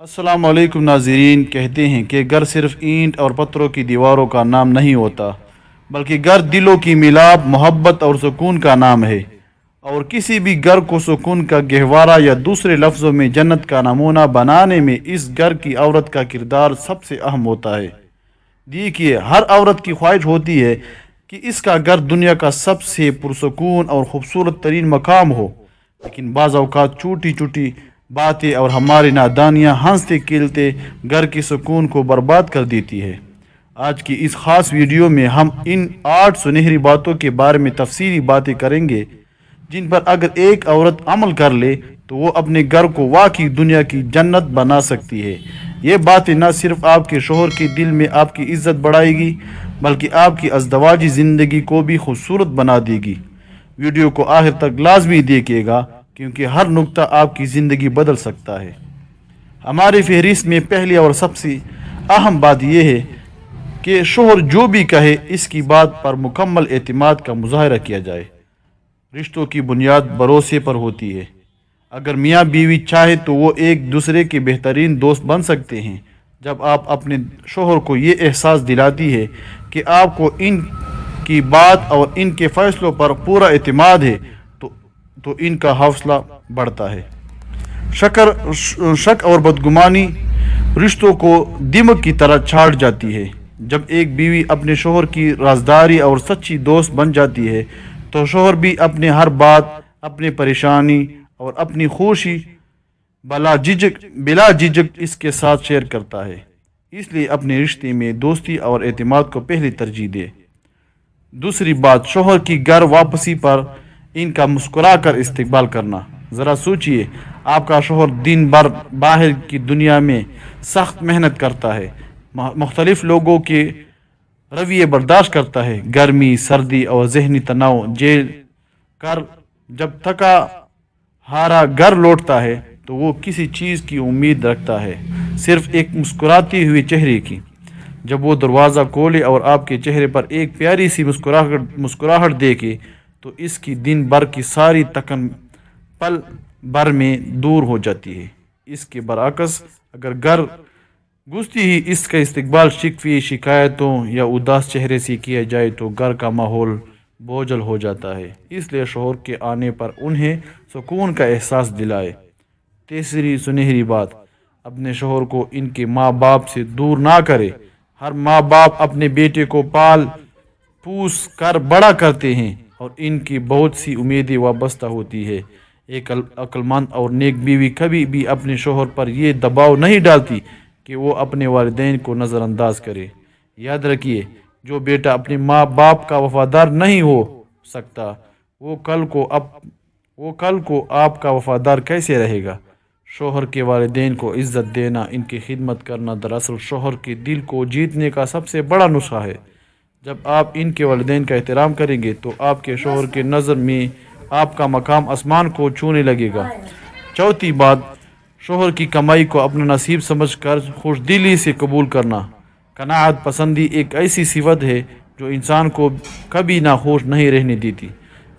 السلام علیکم ناظرین، کہتے ہیں کہ گھر صرف اینٹ اور پتھروں کی دیواروں کا نام نہیں ہوتا، بلکہ گھر دلوں کی ملاپ، محبت اور سکون کا نام ہے۔ اور کسی بھی گھر کو سکون کا گہوارہ یا دوسرے لفظوں میں جنت کا نمونہ بنانے میں اس گھر کی عورت کا کردار سب سے اہم ہوتا ہے۔ دیکھیے، ہر عورت کی خواہش ہوتی ہے کہ اس کا گھر دنیا کا سب سے پرسکون اور خوبصورت ترین مقام ہو، لیکن بعض اوقات چھوٹی چھوٹی باتیں اور ہماری نادانیاں ہنستے کھیلتے گھر کے سکون کو برباد کر دیتی ہے۔ آج کی اس خاص ویڈیو میں ہم ان 8 سنہری باتوں کے بارے میں تفصیلی باتیں کریں گے جن پر اگر ایک عورت عمل کر لے تو وہ اپنے گھر کو واقعی دنیا کی جنت بنا سکتی ہے۔ یہ باتیں نہ صرف آپ کے شوہر کے دل میں آپ کی عزت بڑھائے گی، بلکہ آپ کی ازدواجی زندگی کو بھی خوبصورت بنا دے گی۔ ویڈیو کو آخر تک لازمی دیکھیے گا، کیونکہ ہر نقطہ آپ کی زندگی بدل سکتا ہے۔ ہماری فہرست میں پہلی اور سب سے اہم بات یہ ہے کہ شوہر جو بھی کہے اس کی بات پر مکمل اعتماد کا مظاہرہ کیا جائے۔ رشتوں کی بنیاد بھروسے پر ہوتی ہے۔ اگر میاں بیوی چاہے تو وہ ایک دوسرے کے بہترین دوست بن سکتے ہیں۔ جب آپ اپنے شوہر کو یہ احساس دلاتی ہے کہ آپ کو ان کی بات اور ان کے فیصلوں پر پورا اعتماد ہے تو ان کا حوصلہ بڑھتا ہے۔ شک اور بدگمانی رشتوں کو دمک کی طرح چھاڑ جاتی ہے۔ جب ایک بیوی اپنے شوہر کی رازداری اور سچی دوست بن جاتی ہے تو شوہر بھی اپنے ہر بات، اپنی پریشانی اور اپنی خوشی بلا جھجک اس کے ساتھ شیئر کرتا ہے۔ اس لیے اپنے رشتے میں دوستی اور اعتماد کو پہلی ترجیح دے۔ دوسری بات، شوہر کی گھر واپسی پر ان کا مسکرا کر استقبال کرنا۔ ذرا سوچئے، آپ کا شوہر دن بھر باہر کی دنیا میں سخت محنت کرتا ہے، مختلف لوگوں کے رویے برداشت کرتا ہے، گرمی، سردی اور ذہنی تناؤ جھیل کر جب تھکا ہارا گھر لوٹتا ہے تو وہ کسی چیز کی امید رکھتا ہے، صرف ایک مسکراتے ہوئے چہرے کی۔ جب وہ دروازہ کھولے اور آپ کے چہرے پر ایک پیاری سی مسکراہٹ دیکھے تو اس کی دن بھر کی ساری تھکن پل بھر میں دور ہو جاتی ہے۔ اس کے برعکس اگر گھر گزرتی ہی اس کا استقبال شکوے، شکایتوں یا اداس چہرے سے کیا جائے تو گھر کا ماحول بوجھل ہو جاتا ہے۔ اس لیے شوہر کے آنے پر انہیں سکون کا احساس دلائے۔ تیسری سنہری بات، اپنے شوہر کو ان کے ماں باپ سے دور نہ کرے۔ ہر ماں باپ اپنے بیٹے کو پال پوس کر بڑا کرتے ہیں اور ان کی بہت سی امیدیں وابستہ ہوتی ہے۔ ایک عقلمند اور نیک بیوی کبھی بھی اپنے شوہر پر یہ دباؤ نہیں ڈالتی کہ وہ اپنے والدین کو نظر انداز کرے۔ یاد رکھیے، جو بیٹا اپنے ماں باپ کا وفادار نہیں ہو سکتا وہ کل کو آپ کا وفادار کیسے رہے گا؟ شوہر کے والدین کو عزت دینا، ان کی خدمت کرنا دراصل شوہر کے دل کو جیتنے کا سب سے بڑا نسخہ ہے۔ جب آپ ان کے والدین کا احترام کریں گے تو آپ کے شوہر کی نظر میں آپ کا مقام آسمان کو چھونے لگے گا۔ چوتھی بات، شوہر کی کمائی کو اپنا نصیب سمجھ کر خوش دلی سے قبول کرنا۔ قناعت پسندی ایک ایسی صفت ہے جو انسان کو کبھی ناخوش نہیں رہنے دیتی۔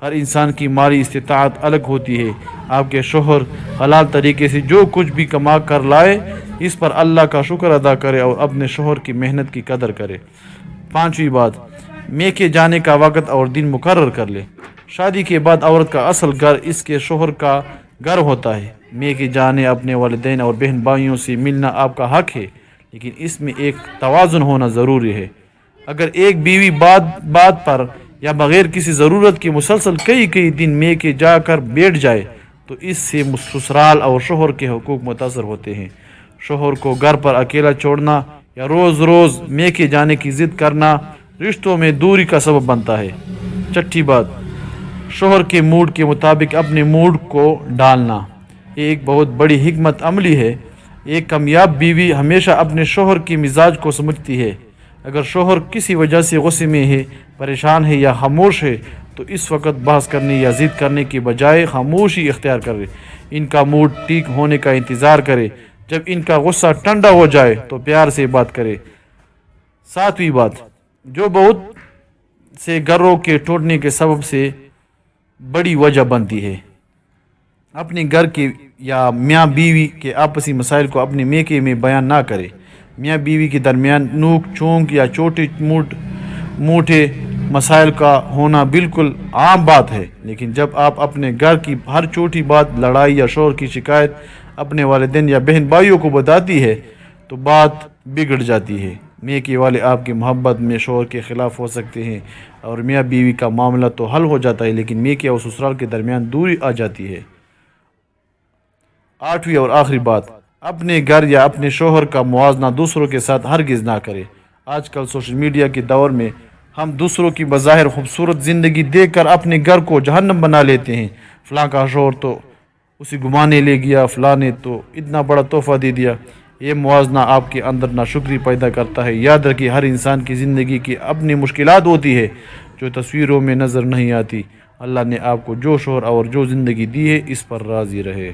ہر انسان کی مالی استطاعت الگ ہوتی ہے۔ آپ کے شوہر حلال طریقے سے جو کچھ بھی کما کر لائے اس پر اللہ کا شکر ادا کرے اور اپنے شوہر کی محنت کی قدر کرے۔ پانچویں بات، میکے جانے کا وقت اور دن مقرر کر لے۔ شادی کے بعد عورت کا اصل گھر اس کے شوہر کا گھر ہوتا ہے۔ میکے جانے، اپنے والدین اور بہن بھائیوں سے ملنا آپ کا حق ہے، لیکن اس میں ایک توازن ہونا ضروری ہے۔ اگر ایک بیوی بات پر یا بغیر کسی ضرورت کے مسلسل کئی دن میکے جا کر بیٹھ جائے تو اس سے سسرال اور شوہر کے حقوق متاثر ہوتے ہیں۔ شوہر کو گھر پر اکیلا چھوڑنا یا روز روز میکے جانے کی ضد کرنا رشتوں میں دوری کا سبب بنتا ہے۔ چھٹی بات، شوہر کے موڈ کے مطابق اپنے موڈ کو ڈالنا۔ یہ ایک بہت بڑی حکمت عملی ہے۔ ایک کامیاب بیوی ہمیشہ اپنے شوہر کے مزاج کو سمجھتی ہے۔ اگر شوہر کسی وجہ سے غصے میں ہے، پریشان ہے یا خاموش ہے تو اس وقت بحث کرنے یا ضد کرنے کے بجائے خاموشی اختیار کرے۔ ان کا موڈ ٹھیک ہونے کا انتظار کرے۔ جب ان کا غصہ ٹھنڈا ہو جائے تو پیار سے بات کرے۔ ساتویں بات، جو بہت سے گھروں کے ٹوٹنے کے سبب سے بڑی وجہ بنتی ہے، اپنے گھر کے یا میاں بیوی کے آپسی مسائل کو اپنے میکے میں بیان نہ کرے۔ میاں بیوی کے درمیان نوک چونک یا چھوٹے موٹے مسائل کا ہونا بالکل عام بات ہے، لیکن جب آپ اپنے گھر کی ہر چھوٹی بات، لڑائی یا شوہر کی شکایت اپنے والدین یا بہن بھائیوں کو بتاتی ہے تو بات بگڑ جاتی ہے۔ میکے والے آپ کی محبت میں شوہر کے خلاف ہو سکتے ہیں اور میاں بیوی کا معاملہ تو حل ہو جاتا ہے، لیکن میکے اور سسرال کے درمیان دوری آ جاتی ہے۔ 8ویں اور آخری بات، اپنے گھر یا اپنے شوہر کا موازنہ دوسروں کے ساتھ ہرگز نہ کرے۔ آج کل سوشل میڈیا کے دور میں ہم دوسروں کی بظاہر خوبصورت زندگی دیکھ کر اپنے گھر کو جہنم بنا لیتے ہیں۔ فلاں کا شوہر تو اسے گھمانے لے گیا، فلاں نے تو اتنا بڑا تحفہ دے دیا۔ یہ موازنہ آپ کے اندر ناشکری پیدا کرتا ہے۔ یاد رکھیے، ہر انسان کی زندگی کی اپنی مشکلات ہوتی ہے جو تصویروں میں نظر نہیں آتی۔ اللہ نے آپ کو جو شوہر اور جو زندگی دی ہے، اس پر راضی رہے۔